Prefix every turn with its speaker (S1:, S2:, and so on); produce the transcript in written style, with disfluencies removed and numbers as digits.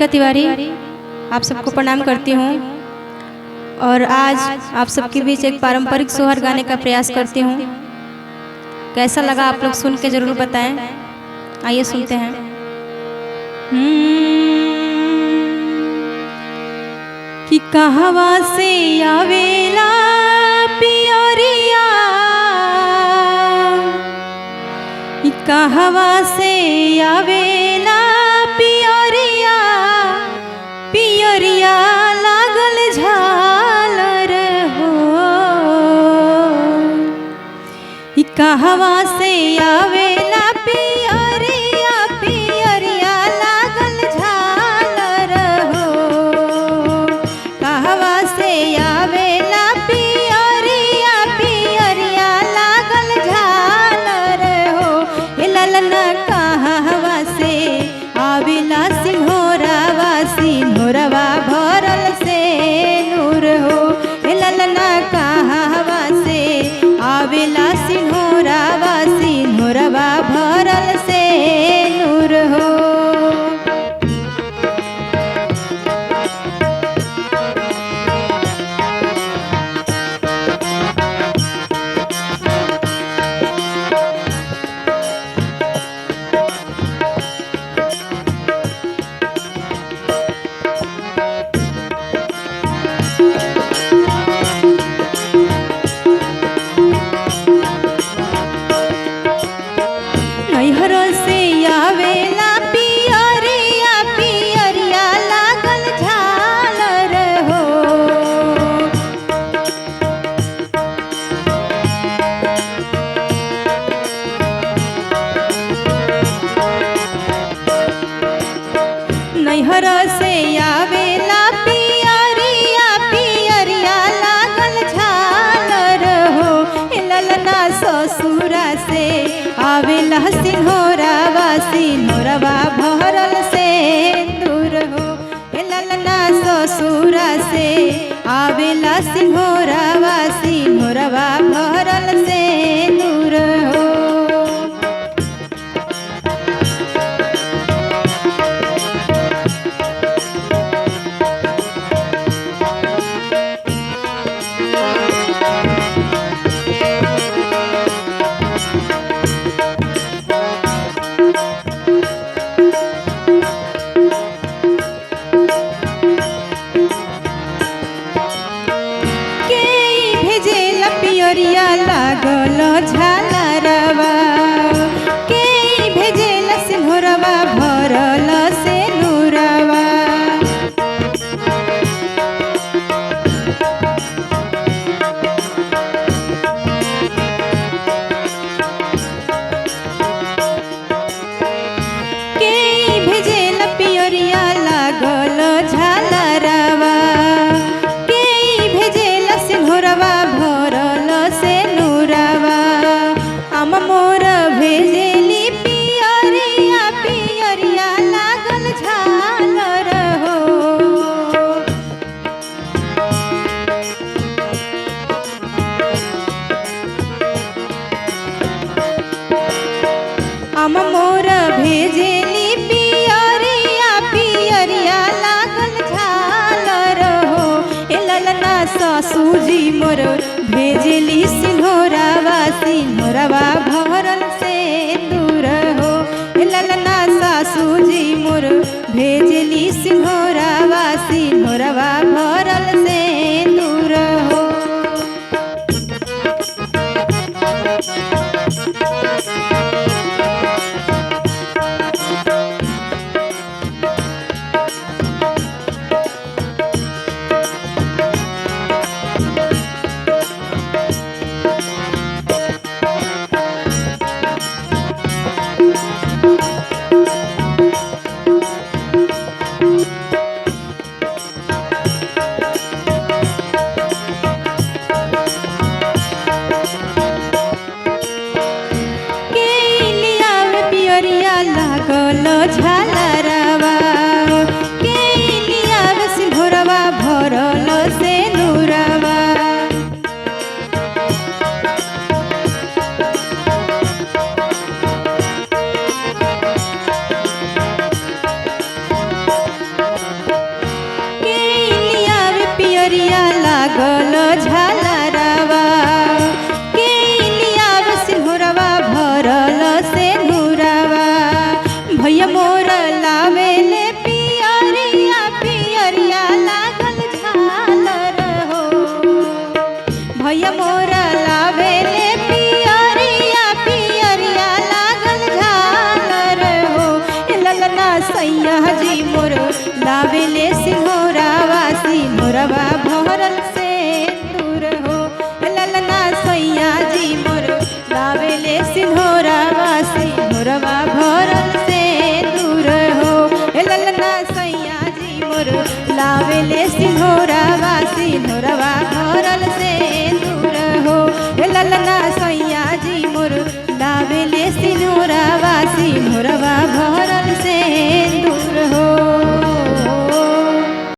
S1: राधिका तिवारी आप सबको प्रणाम करती हूँ और आज आप सबके बीच एक पारंपरिक सोहर गाने का प्रयास करती हूँ। कैसा लगा आप लोग सुन के जरूर बताएं। आइए सुनते हैं। कि कहवा से आवेला पियरिया, कि कहवा से आवेला पियरिया, पियरिया लागल झालर हो। कि कहवा से आवेला पियरिया, पियरिया लागल झालर हो। कहवा से आवेला पियरिया, पियरिया लागल झालर हो। हे ललना कहवा से आवेला सिंहोरावा, सिंहोरवा भरल से नूर हो। हे ललना कहवा से आवेला सिंहोरावा, सिंहोरवा भरल से नूर हो। नैहर से आवेला पियरिया, पियरिया लागल झालर हो। नैहर से आवेला पियरिया, पियरिया लागल झालर हो। ललना ससुरा से आवेला सिंहोरावा, सिंहोरवा भरल से दूर हो। ललना ससुरा से आवेला सिंहोरावा, सिंहोरवा भरल से दूर हो। पियरिया लागल झालरवा, के भेजेल सिंहोरवा भरल से नूरवा। के भेजेल पियरिया लागल झालरवा, के भेजेल सिंहोरवा भरल से नूरवा। हम मोर भेजेली पियरिया, पियरिया लागल झालर हो। हम मोर भेजेली पियरिया, पियरिया लागल झालर हो। ललना ससुजी मोर भेजेली सिंहोरावा, सिंहोरवा भरल से दूर हो। ललना सासुजी मोर भेजेली सिंहोरावा, सिंहोरवा भरल